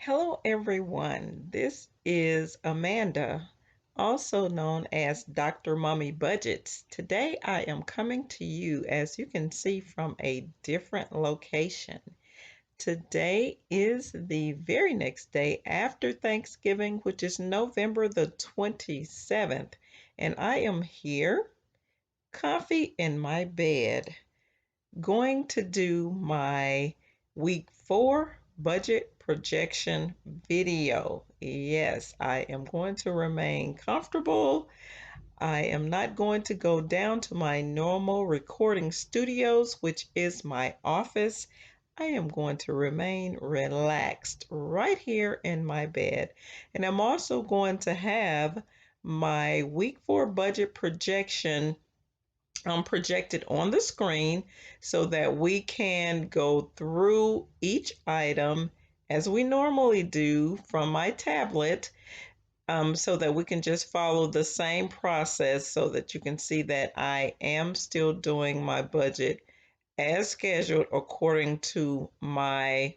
Hello, everyone. This is Amanda, also known as Dr. Mommy Budgets. Today, I am coming to you, as you can see, from a different location. Today is the very next day after Thanksgiving, which is November the 27th, and I am here, comfy in my bed, going to do my week 4 budget projection video. Yes, I am going to remain comfortable. I am not going to go down to my normal recording studios, which is my office. I am going to remain relaxed right here in my bed. And I'm also going to have my week 4 budget projection projected on the screen so that we can go through each item as we normally do from my tablet, so that we can just follow the same process so that you can see that I am still doing my budget as scheduled according to my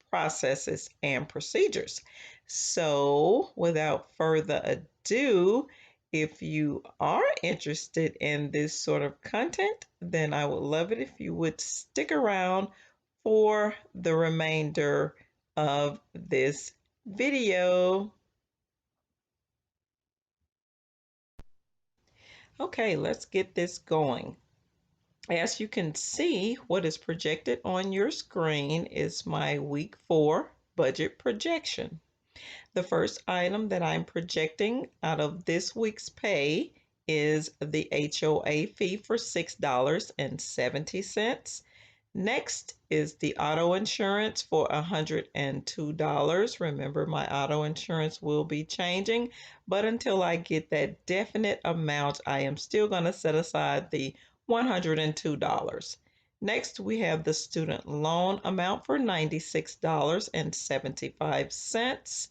processes and procedures. So, without further ado, if you are interested in this sort of content, then I would love it if you would stick around for the remainder of this video. Okay, let's get this going. As you can see, what is projected on your screen is my week 4 budget projection. The first item that I'm projecting out of this week's pay is the HOA fee for $6.70. Next is the auto insurance for $102. Remember, my auto insurance will be changing, but until I get that definite amount, I am still going to set aside the $102. Next, we have the student loan amount for $96.75.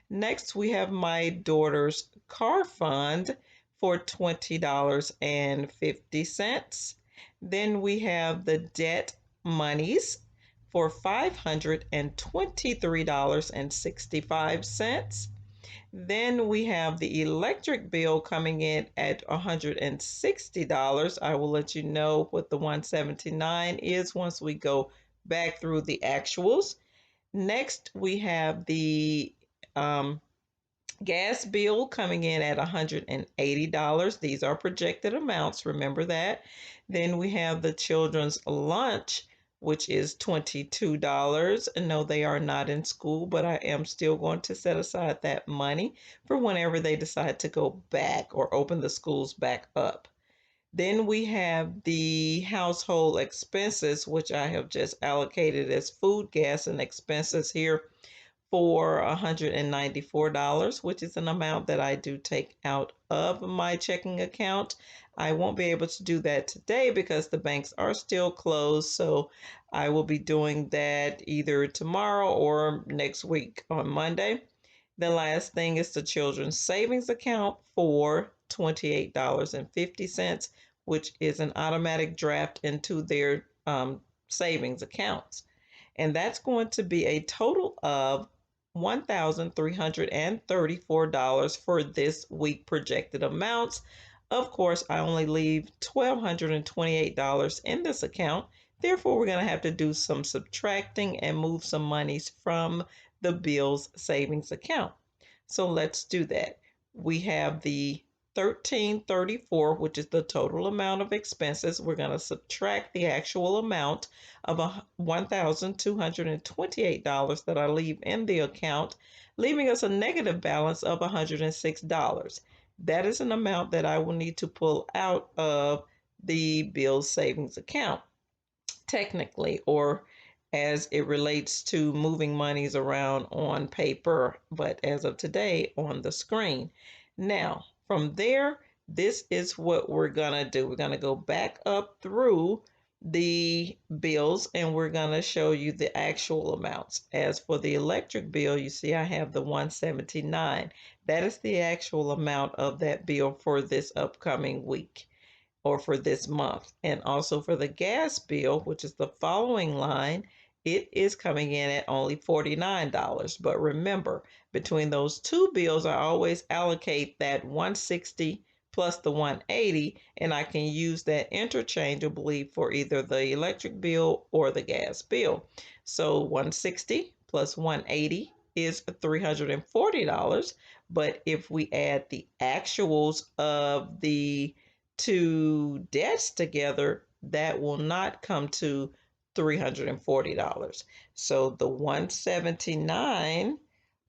Next, we have my daughter's car fund for $20.50. Then we have the debt monies for $523.65. Then we have the electric bill coming in at $160. I will let you know what the 179 is once we go back through the actuals. Next, we have the um, gas bill coming in at $180. These are projected amounts, remember that. Then we have the children's lunch, which is $22. No, they are not in school, but I am still going to set aside that money for whenever they decide to go back or open the schools back up. Then we have the household expenses, which I have just allocated as food, gas, and expenses here for $194, which is an amount that I do take out of my checking account. I won't be able to do that today because the banks are still closed, so I will be doing that either tomorrow or next week on Monday. The last thing is the children's savings account for $28.50, which is an automatic draft into their savings accounts. And that's going to be a total of $1,334 for this week projected amounts. Of course, I only leave $1,228 in this account. Therefore, we're going to have to do some subtracting and move some monies from the bills savings account. So let's do that. We have the 1334, which is the total amount of expenses. We're going to subtract the actual amount of $1,228 that I leave in the account, leaving us a negative balance of $106. That is an amount that I will need to pull out of the bill savings account, technically, or as it relates to moving monies around on paper, but as of today on the screen. Now, from there, this is what we're going to do. We're going to go back up through the bills and we're going to show you the actual amounts. As for the electric bill, you see I have the 179. That is the actual amount of that bill for this upcoming week or for this month. And also for the gas bill, which is the following line, it is coming in at only $49. But remember, between those two bills, I always allocate that 160 plus the 180, and I can use that interchangeably for either the electric bill or the gas bill. So 160 plus 180 is $340. But if we add the actuals of the two debts together, that will not come to $340. So the 179,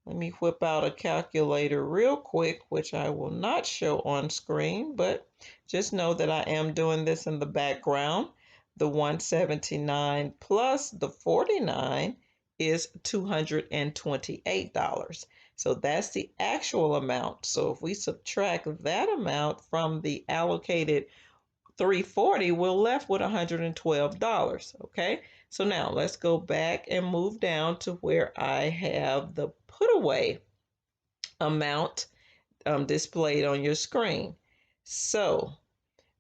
let me whip out a calculator real quick, which I will not show on screen, but just know that I am doing this in the background. The 179 plus the 49 is $228. So that's the actual amount. So if we subtract that amount from the allocated 340, we're left with $112. Okay, so now let's go back and move down to where I have the put away amount displayed on your screen. So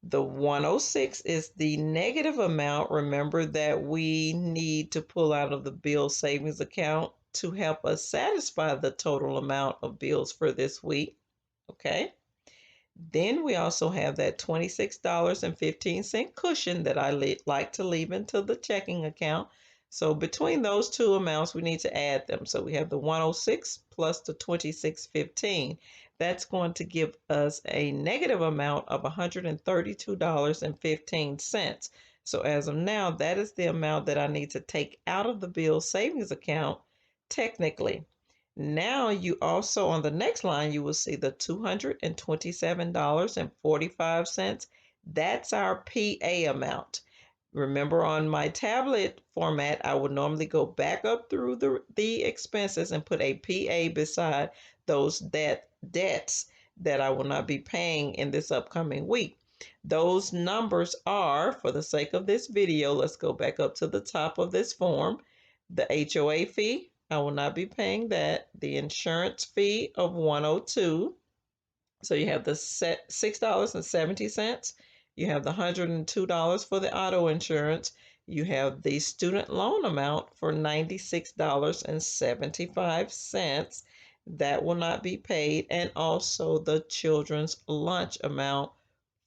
the 106 is the negative amount. Remember that we need to pull out of the bill savings account to help us satisfy the total amount of bills for this week. Okay. Then we also have that $26.15 cushion that I like to leave into the checking account. So between those two amounts, we need to add them. So we have the 106 plus the 26.15. That's going to give us a negative amount of $132.15. So as of now, that is the amount that I need to take out of the bill savings account technically. Now you also, on the next line, you will see the $227.45. That's our PA amount. Remember, on my tablet format, I would normally go back up through the expenses and put a PA beside those debts that I will not be paying in this upcoming week. Those numbers are, for the sake of this video, let's go back up to the top of this form. The HOA fee, I will not be paying that. The insurance fee of $102. So you have the $6.70. You have the $102 for the auto insurance. You have the student loan amount for $96.75. That will not be paid. And also the children's lunch amount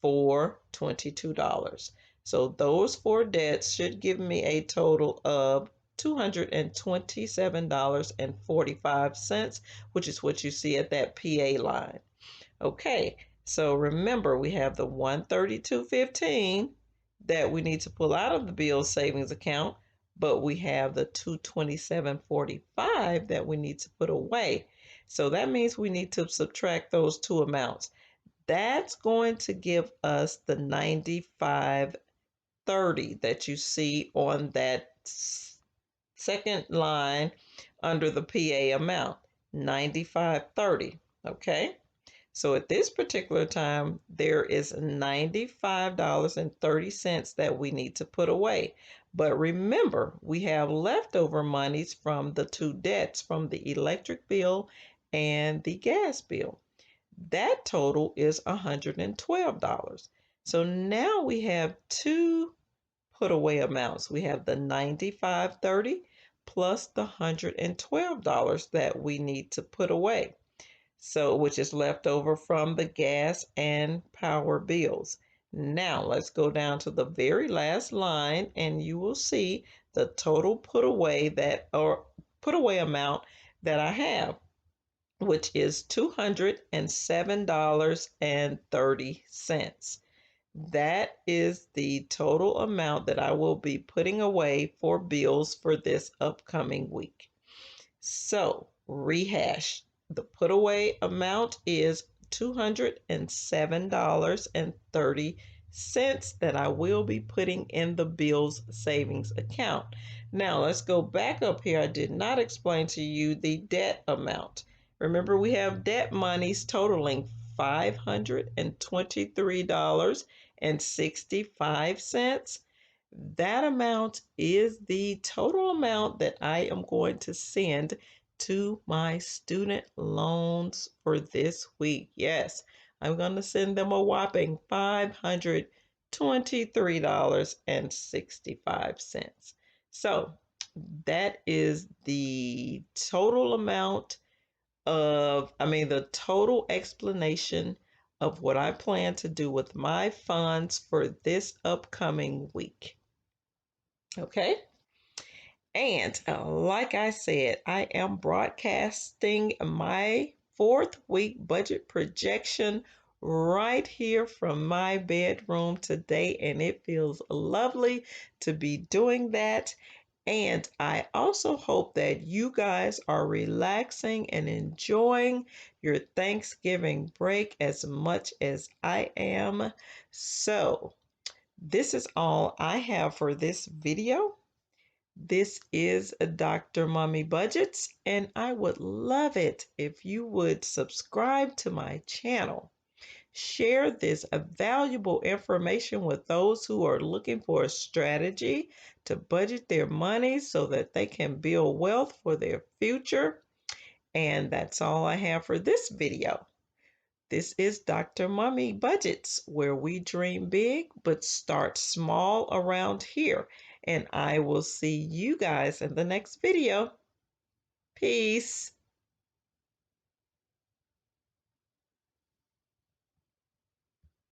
for $22. So those four debts should give me a total of $227.45, which is what you see at that PA line. Okay, so remember we have the $132.15 that we need to pull out of the bill savings account, but we have the $227.45 that we need to put away. So that means we need to subtract those two amounts. That's going to give us the $95.30 that you see on that second line under the PA amount, $95.30. Okay, so at this particular time, there is $95.30 that we need to put away. But remember, we have leftover monies from the two debts, from the electric bill and the gas bill. That total is $112. So now we have two put away amounts. We have the $95.30 plus the $112 that we need to put away. So, which is left over from the gas and power bills. Now let's go down to the very last line and you will see the total put away amount that I have, which is $207.30. That is the total amount that I will be putting away for bills for this upcoming week. So, rehash. The put away amount is $207.30 that I will be putting in the bills savings account. Now, let's go back up here. I did not explain to you the debt amount. Remember, we have debt monies totaling $523.65. That amount is the total amount that I am going to send to my student loans for this week. Yes, I'm going to send them a whopping $523.65. So That is the total amount the total explanation of what I plan to do with my funds for this upcoming week. Okay? And like I said, I am broadcasting my fourth week budget projection right here from my bedroom today, and it feels lovely to be doing that. And I also hope that you guys are relaxing and enjoying your Thanksgiving break as much as I am. So, this is all I have for this video. This is Dr. Mommy Budgets, and I would love it if you would subscribe to my channel. Share this valuable information with those who are looking for a strategy to budget their money so that they can build wealth for their future. And that's all I have for this video. This is Dr. Mommy Budgets, where we dream big but start small around here. And I will see you guys in the next video. Peace.